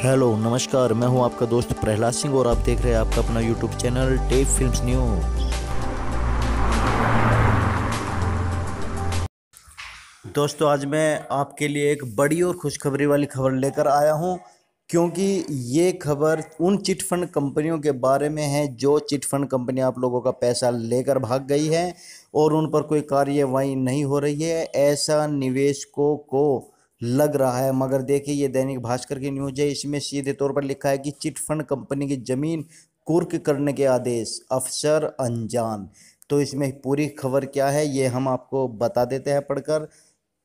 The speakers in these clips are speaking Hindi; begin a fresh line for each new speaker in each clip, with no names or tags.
हेलो नमस्कार, मैं हूं आपका दोस्त प्रहलाद सिंह और आप देख रहे हैं आपका अपना YouTube channel tape films news. दोस्तों, आज मैं आपके लिए एक बड़ी और खुशखबरी वाली खबर लेकर आया हूं, क्योंकि ये खबर उन चिट फंड कंपनियों के बारे में है जो चिट फंड कंपनी आप लोगों का पैसा लेकर भाग गई है और उन पर कोई कार्यवाही नहीं हो रही है, ऐसा निवेशकों को लग रहा है। मगर देखिए, ये दैनिक भास्कर की न्यूज़ है। इसमें सीधे तौर पर लिखा है कि चिट फंड कंपनी की जमीन कुर्क करने के आदेश, अफसर अनजान। तो इसमें पूरी खबर क्या है ये हम आपको बता देते हैं पढ़कर।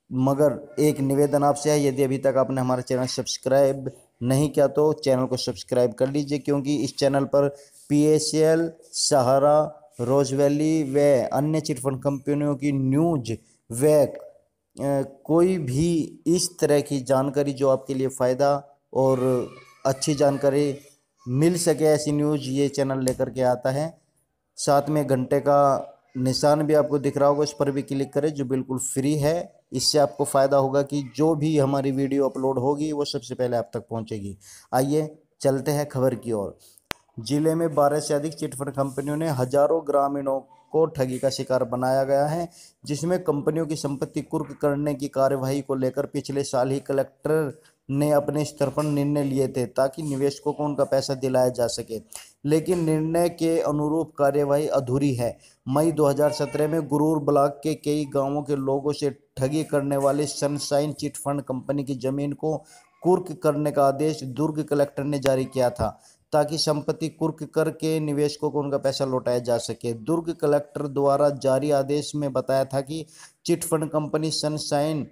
मगर एक निवेदन आपसे है, यदि अभी तक आपने हमारा चैनल सब्सक्राइब नहीं किया तो चैनल को सब्सक्राइब कर लीजिए, क्योंकि इस चैनल पर पीएसएल, सहारा, रोज वैली व अन्य चिटफंड कंपनियों की न्यूज व कोई भी इस तरह की जानकारी जो आपके लिए फ़ायदा और अच्छी जानकारी मिल सके, ऐसी न्यूज़ ये चैनल लेकर के आता है। साथ में घंटे का निशान भी आपको दिख रहा होगा, उस पर भी क्लिक करें जो बिल्कुल फ्री है। इससे आपको फ़ायदा होगा कि जो भी हमारी वीडियो अपलोड होगी वो सबसे पहले आप तक पहुंचेगी। आइए चलते हैं खबर की ओर। जिले में 12 से अधिक चिटफंड कंपनियों ने हजारों ग्रामीणों को ठगी का शिकार बनाया गया है, जिसमें कंपनियों की संपत्ति कुर्क करने की कार्यवाही को लेकर पिछले साल ही कलेक्टर ने अपने स्तर पर निर्णय लिए थे ताकि निवेशकों को उनका पैसा दिलाया जा सके, लेकिन निर्णय के अनुरूप कार्यवाही अधूरी है। मई 2017 में गुरूर ब्लॉक के कई गांवों के लोगों से ठगी करने वाली सनशाइन चिट फंड कंपनी की जमीन को कुर्क करने का आदेश दुर्ग कलेक्टर ने जारी किया था, ताकि संपत्ति कुर्क करके निवेशकों को उनका पैसा लौटाया जा सके। दुर्ग कलेक्टर द्वारा जारी आदेश में बताया था कि chit fund company sunshine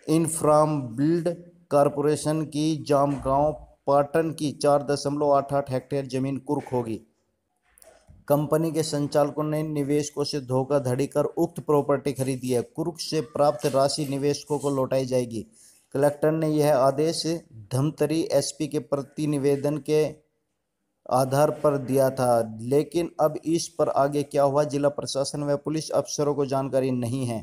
infra build corporation की जामगांव पाटन की 4.88 हेक्टेयर जमीन कुर्क होगी। कंपनी के संचालकों ने निवेशकों से धोखाधड़ी कर उक्त प्रॉपर्टी खरीदी है। कुर्क से प्राप्त राशि निवेशकों को लौटाई जाएगी। कलेक्टर ने यह आदेश धमतरी एसपी के प्रतिनिवेदन के आधार पर दिया था, लेकिन अब इस पर आगे क्या हुआ, जिला प्रशासन व पुलिस अफसरों को जानकारी नहीं है।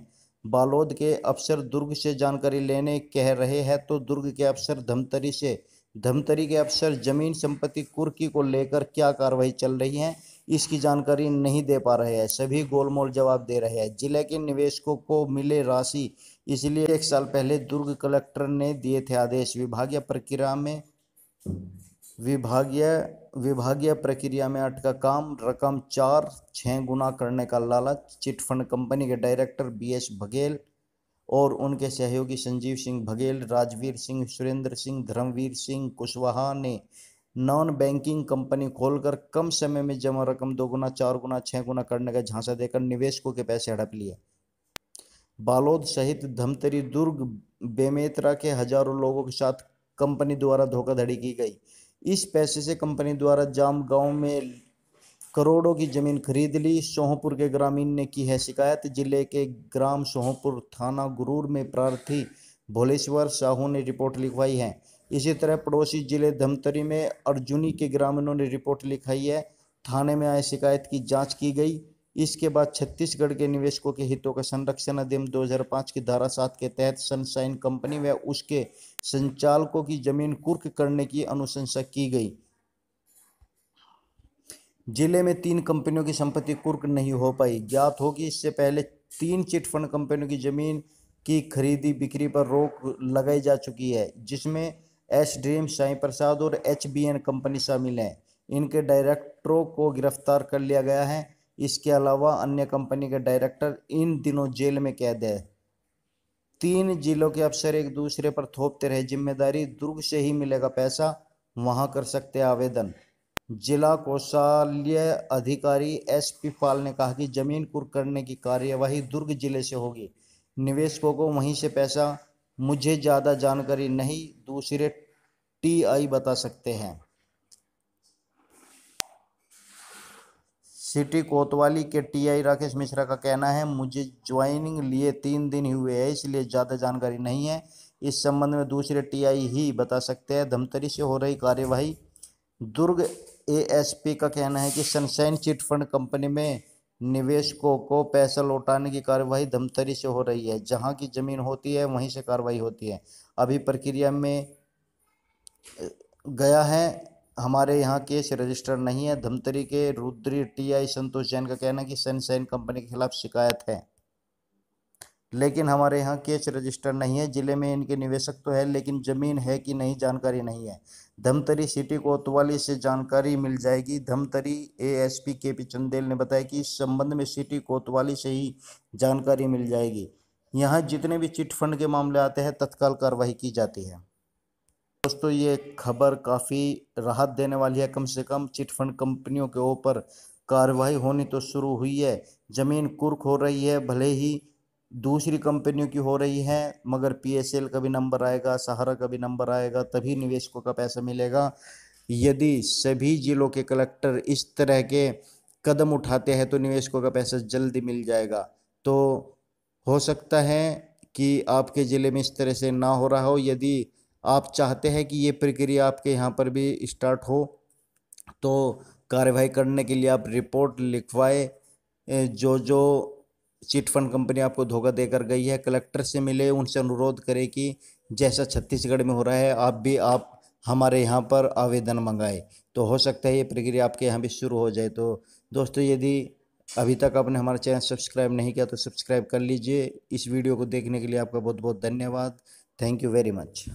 बालोद के अफसर दुर्ग से जानकारी लेने कह रहे हैं तो दुर्ग के अफसर धमतरी से, धमतरी के अफसर जमीन संपत्ति कुर्की को लेकर क्या कार्रवाई चल रही है इसकी जानकारी नहीं दे पा रहे हैं। सभी गोलमोल जवाब दे रहे हैं। जिले के निवेशकों को मिले राशि, इसलिए 1 साल पहले दुर्ग कलेक्टर ने दिए थे आदेश। विभागीय विभागीय प्रक्रिया में अटका काम, रकम 4-6 गुना करने का लालच। चिटफंड कंपनी के डायरेक्टर बीएस बघेल और उनके सहयोगी संजीव सिंह बघेल, राजवीर सिंह, सुरेंद्र सिंह, धर्मवीर सिंह कुशवाहा ने नॉन बैंकिंग कंपनी खोलकर कम समय में जमा रकम 2 गुना, 4 गुना, 6 गुना करने का झांसा देकर निवेशकों के पैसे हड़प लिए। बालोद सहित धमतरी, दुर्ग, बेमेतरा के हजारों लोगों के साथ कंपनी द्वारा धोखाधड़ी की गई। इस पैसे से कंपनी द्वारा जाम गांव में करोड़ों की जमीन खरीद ली। सोहपुर के ग्रामीण ने की है शिकायत। जिले के ग्राम सोहपुर, थाना गुरूर में प्रार्थी भोलेश्वर साहू ने रिपोर्ट लिखवाई है। इसी तरह पड़ोसी जिले धमतरी में अर्जुनी के ग्रामीणों ने रिपोर्ट लिखाई है। थाने में आए शिकायत की जांच की गई। इसके बाद छत्तीसगढ़ के निवेशकों के हितों का संरक्षण अधिनियम 2005 की धारा 7 के तहत सनशाइन कंपनी व उसके संचालकों की जमीन कुर्क करने की अनुशंसा की गई। जिले में 3 कंपनियों की संपत्ति कुर्क नहीं हो पाई। ज्ञात हो कि इससे पहले 3 चिटफंड कंपनियों की जमीन की खरीदी बिक्री पर रोक लगाई जा चुकी है, जिसमें एस ड्रीम, साईं प्रसाद और एचबीएन कंपनी शामिल है। इनके डायरेक्टरों को गिरफ्तार कर लिया गया है। इसके अलावा अन्य कंपनी के डायरेक्टर इन दिनों जेल में कैद है। 3 जिलों के अफसर एक दूसरे पर थोपते रहे जिम्मेदारी। दुर्ग से ही मिलेगा पैसा, वहां कर सकते हैं आवेदन। जिला कोषालय अधिकारी एसपी पाल ने कहा कि जमीन कुर्क करने की कार्यवाही दुर्ग जिले से होगी। निवेशकों को वहीं से पैसा, मुझे ज़्यादा जानकारी नहीं, दूसरे टीआई बता सकते हैं। सिटी कोतवाली के टीआई राकेश मिश्रा का कहना है, मुझे ज्वाइनिंग लिए 3 दिन ही हुए हैं, इसलिए ज़्यादा जानकारी नहीं है। इस संबंध में दूसरे टीआई ही बता सकते हैं। धमतरी से हो रही कार्यवाही। दुर्ग एएसपी का कहना है कि सनशाइन चिट फंड कंपनी में निवेशकों को पैसा लौटाने की कार्यवाही धमतरी से हो रही है। जहां की जमीन होती है वहीं से कार्रवाई होती है। अभी प्रक्रिया में गया है। हमारे यहाँ केस रजिस्टर नहीं है। धमतरी के रुद्री टीआई संतोष जैन का कहना है कि सनशाइन कंपनी के खिलाफ शिकायत है, लेकिन हमारे यहाँ केस रजिस्टर नहीं है। जिले में इनके निवेशक तो है, लेकिन जमीन है कि नहीं जानकारी नहीं है। धमतरी सिटी कोतवाली से जानकारी मिल जाएगी। धमतरी एएसपी केपी चंदेल ने बताया कि इस संबंध में सिटी कोतवाली से ही जानकारी मिल जाएगी। यहाँ जितने भी चिट फंड के मामले आते हैं तत्काल कार्रवाई की जाती है। दोस्तों, ये खबर काफ़ी राहत देने वाली है। कम से कम चिट फंड कंपनियों के ऊपर कार्रवाई होनी तो शुरू हुई है। ज़मीन कुर्क हो रही है, भले ही दूसरी कंपनियों की हो रही है, मगर पीएसएल का भी नंबर आएगा, सहारा का भी नंबर आएगा, तभी निवेशकों का पैसा मिलेगा। यदि सभी जिलों के कलेक्टर इस तरह के कदम उठाते हैं तो निवेशकों का पैसा जल्दी मिल जाएगा। तो हो सकता है कि आपके ज़िले में इस तरह से ना हो रहा हो। यदि आप चाहते हैं कि ये प्रक्रिया आपके यहाँ पर भी स्टार्ट हो, तो कार्रवाई करने के लिए आप रिपोर्ट लिखवाए। जो जो चिट फंड कंपनी आपको धोखा देकर गई है, कलेक्टर से मिले, उनसे अनुरोध करें कि जैसा छत्तीसगढ़ में हो रहा है आप हमारे यहाँ पर आवेदन मंगाए। तो हो सकता है ये प्रक्रिया आपके यहाँ भी शुरू हो जाए। तो दोस्तों, यदि अभी तक आपने हमारा चैनल सब्सक्राइब नहीं किया तो सब्सक्राइब कर लीजिए। इस वीडियो को देखने के लिए आपका बहुत बहुत धन्यवाद। Thank you very much.